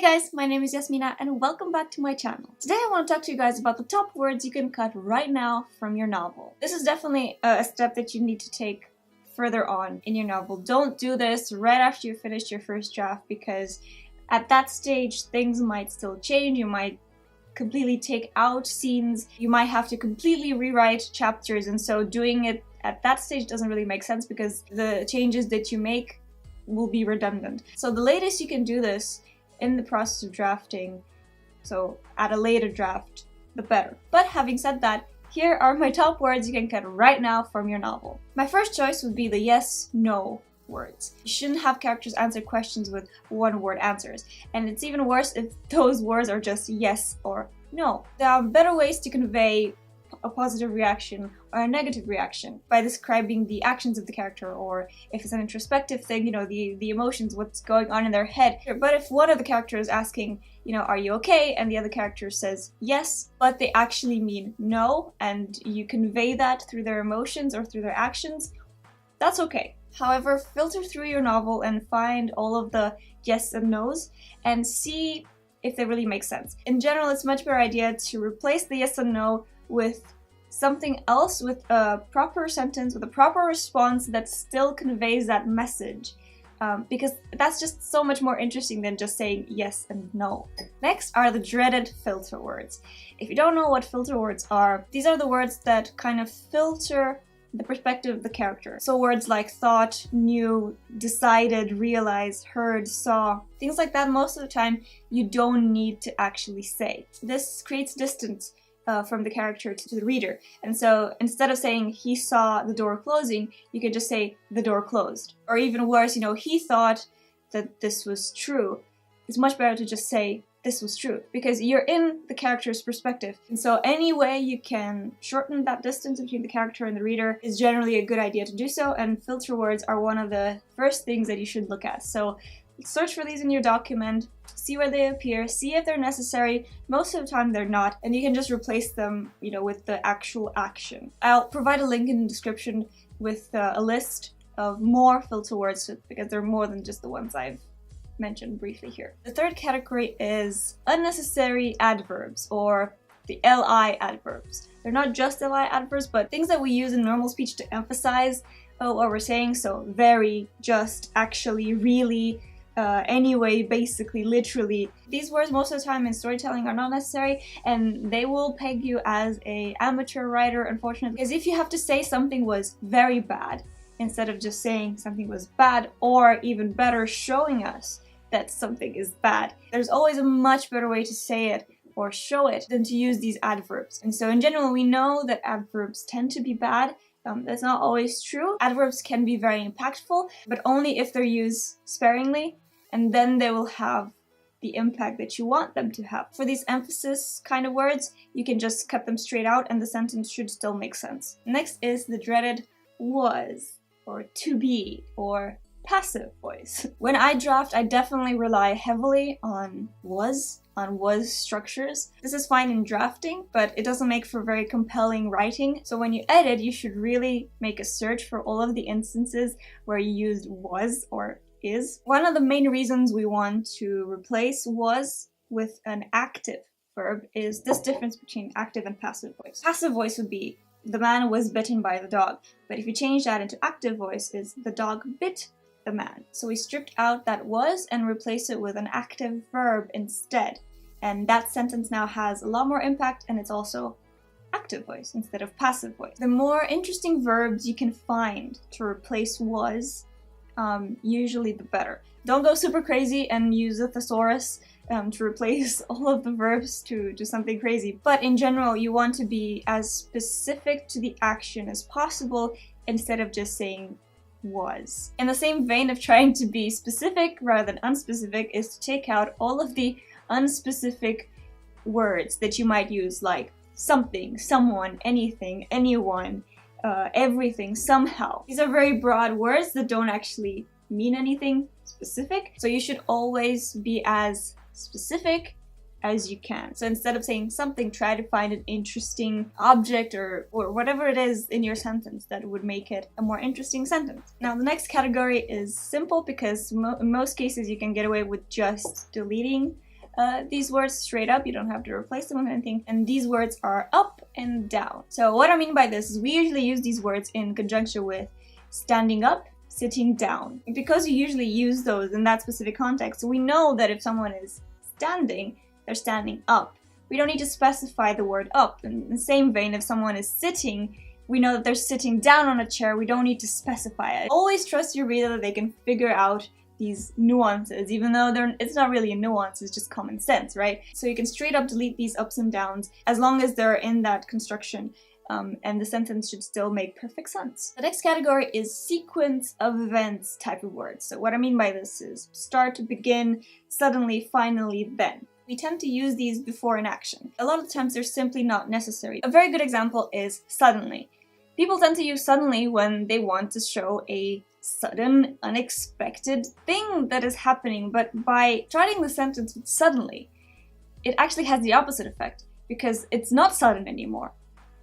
Hey guys, my name is Iasmina and welcome back to my channel. Today I want to talk to you guys about the top words you can cut right now from your novel. This is definitely a step that you need to take further on in your novel. Don't do this right after you finish your first draft, because at that stage things might still change. You might completely take out scenes, you might have to completely rewrite chapters, and so doing it at that stage doesn't really make sense because the changes that you make will be redundant. So the latest you can do this in the process of drafting, so at a later draft, the better. But having said that, here are my top words you can cut right now from your novel. My first choice would be the yes, no words. You shouldn't have characters answer questions with one-word answers, and it's even worse if those words are just yes or no. There are better ways to convey a positive reaction or a negative reaction by describing the actions of the character, or if it's an introspective thing, the emotions, what's going on in their head. But if one of the characters is asking, are you okay? And the other character says yes, but they actually mean no, and you convey that through their emotions or through their actions, that's okay. However, filter through your novel and find all of the yes and no's and see if they really make sense. In general, it's a much better idea to replace the yes and no with something else, with a proper sentence, with a proper response that still conveys that message, because that's just so much more interesting than just saying yes and no. Next are the dreaded filter words. If you don't know what filter words are, these are the words that kind of filter the perspective of the character. So words like thought, knew, decided, realized, heard, saw, things like that, most of the time you don't need to actually say. This creates distance from the character to the reader. And so instead of saying he saw the door closing, you could just say the door closed. Or even worse, he thought that this was true. It's much better to just say this was true, because you're in the character's perspective. And so any way you can shorten that distance between the character and the reader is generally a good idea to do so, and filter words are one of the first things that you should look at. So search for these in your document, see where they appear, see if they're necessary. Most of the time they're not, and you can just replace them, with the actual action. I'll provide a link in the description with a list of more filter words, because they're more than just the ones I've mentioned briefly here. The third category is unnecessary adverbs, or the LI adverbs. They're not just LI adverbs, but things that we use in normal speech to emphasize what we're saying. So very, just, actually, really, anyway, basically, literally. These words most of the time in storytelling are not necessary, and they will peg you as an amateur writer, unfortunately, because if you have to say something was very bad instead of just saying something was bad, or even better, showing us that something is bad, there's always a much better way to say it or show it than to use these adverbs. And so in general, we know that adverbs tend to be bad. That's not always true. Adverbs can be very impactful, but only if they're used sparingly, and then they will have the impact that you want them to have. For these emphasis kind of words, you can just cut them straight out and the sentence should still make sense. Next is the dreaded was, or to be, or passive voice. When I draft, I definitely rely heavily on was structures. This is fine in drafting, but it doesn't make for very compelling writing. So when you edit, you should really make a search for all of the instances where you used was or is. One of the main reasons we want to replace was with an active verb is this difference between active and passive voice. Passive voice would be the man was bitten by the dog, but if you change that into active voice, is the dog bit the man. So we stripped out that was and replaced it with an active verb instead. And that sentence now has a lot more impact, and it's also active voice instead of passive voice. The more interesting verbs you can find to replace was, usually the better. Don't go super crazy and use a thesaurus to replace all of the verbs to something crazy. But in general, you want to be as specific to the action as possible instead of just saying was. In the same vein of trying to be specific rather than unspecific is to take out all of the unspecific words that you might use, like something, someone, anything, anyone, everything, somehow. These are very broad words that don't actually mean anything specific, so you should always be as specific as you can. So instead of saying something, try to find an interesting object or whatever it is in your sentence that would make it a more interesting sentence. Now the next category is simple, because in most cases you can get away with just deleting these words straight up. You don't have to replace them with anything. And these words are up and down. So what I mean by this is we usually use these words in conjunction with standing up, sitting down. Because you usually use those in that specific context, we know that if someone is standing, they're standing up. We don't need to specify the word up. In the same vein, if someone is sitting, we know that they're sitting down on a chair. We don't need to specify it. Always trust your reader that they can figure out these nuances, even though it's not really a nuance, it's just common sense, right? So you can straight up delete these ups and downs as long as they're in that construction, and the sentence should still make perfect sense. The next category is sequence of events type of words. So what I mean by this is start, begin, suddenly, finally, then. We tend to use these before an action. A lot of times they're simply not necessary. A very good example is suddenly. People tend to use suddenly when they want to show a sudden, unexpected thing that is happening, but by starting the sentence with suddenly, it actually has the opposite effect, because it's not sudden anymore.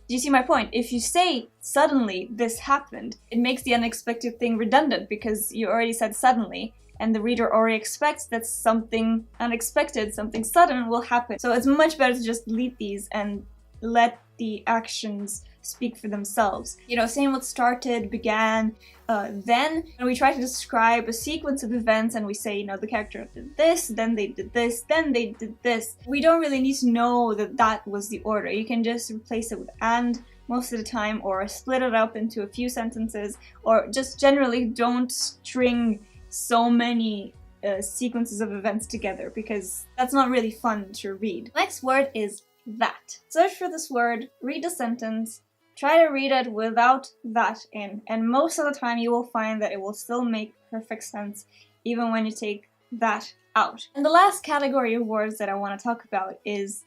Do you see my point? If you say suddenly this happened, it makes the unexpected thing redundant because you already said suddenly, and the reader already expects that something unexpected, something sudden will happen. So it's much better to just delete these and let the actions speak for themselves. You know, same with started, began, then. And we try to describe a sequence of events and we say, you know, the character did this, then they did this, then they did this. We don't really need to know that that was the order. You can just replace it with and most of the time, or split it up into a few sentences, or just generally don't string so many sequences of events together, because that's not really fun to read. Next word is that. Search for this word, read the sentence, try to read it without that in, and most of the time you will find that it will still make perfect sense even when you take that out. And the last category of words that I want to talk about is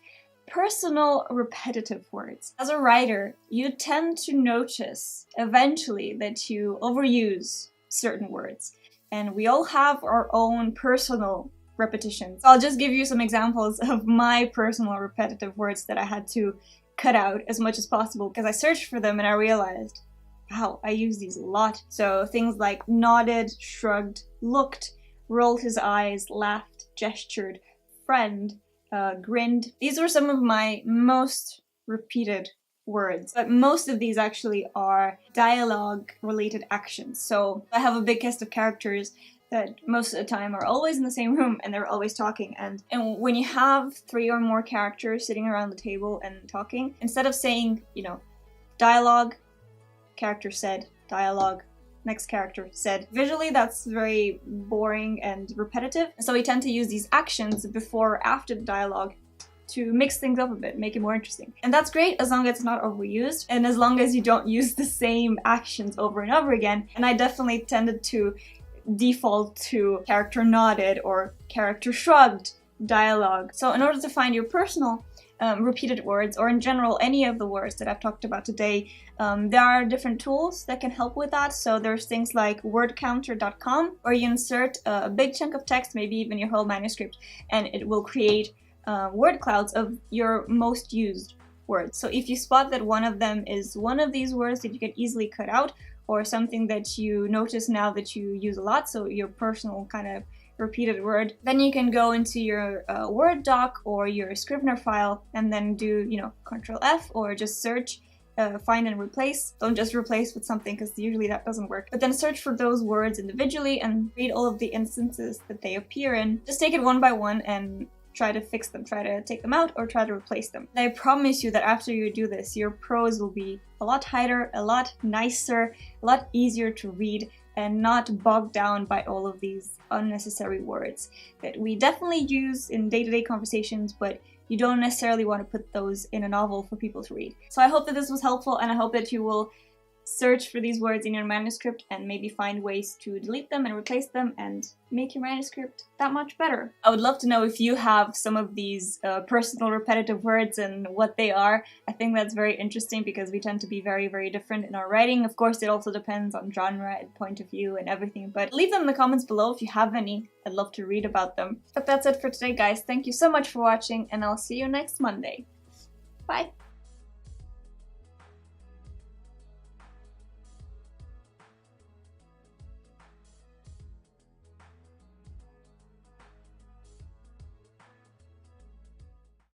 personal repetitive words. As a writer, you tend to notice eventually that you overuse certain words, and we all have our own personal repetitions. I'll just give you some examples of my personal repetitive words that I had to cut out as much as possible because I searched for them and I realized, wow, I use these a lot. So things like nodded, shrugged, looked, rolled his eyes, laughed, gestured, friend, grinned. These were some of my most repeated words, but most of these actually are dialogue related actions. So I have a big cast of characters that most of the time are always in the same room and they're always talking, and when you have 3 or more characters sitting around the table and talking, instead of saying, you know, dialogue, character said, dialogue, next character said, visually that's very boring and repetitive, so we tend to use these actions before or after the dialogue to mix things up a bit, make it more interesting. And that's great as long as it's not overused and as long as you don't use the same actions over and over again. And I definitely tended to default to character nodded or character shrugged dialogue. So in order to find your personal repeated words, or in general any of the words that I've talked about today, there are different tools that can help with that. So there's things like wordcounter.com, where you insert a big chunk of text, maybe even your whole manuscript, and it will create word clouds of your most used words. So if you spot that one of them is one of these words that you can easily cut out, or something that you notice now that you use a lot, so your personal kind of repeated word, then you can go into your Word doc or your Scrivener file and then do, you know, Control F, or just search, find and replace. Don't just replace with something because usually that doesn't work. But then search for those words individually and read all of the instances that they appear in. Just take it one by one and try to fix them, try to take them out or try to replace them. And I promise you that after you do this, your prose will be a lot tighter, a lot nicer, a lot easier to read, and not bogged down by all of these unnecessary words that we definitely use in day-to-day conversations, but you don't necessarily want to put those in a novel for people to read. So I hope that this was helpful, and I hope that you will search for these words in your manuscript and maybe find ways to delete them and replace them and make your manuscript that much better. I would love to know if you have some of these personal repetitive words and what they are. I think that's very interesting because we tend to be very, very different in our writing. Of course, it also depends on genre and point of view and everything, but leave them in the comments below if you have any. I'd love to read about them. But that's it for today, guys. Thank you so much for watching, and I'll see you next Monday. Bye!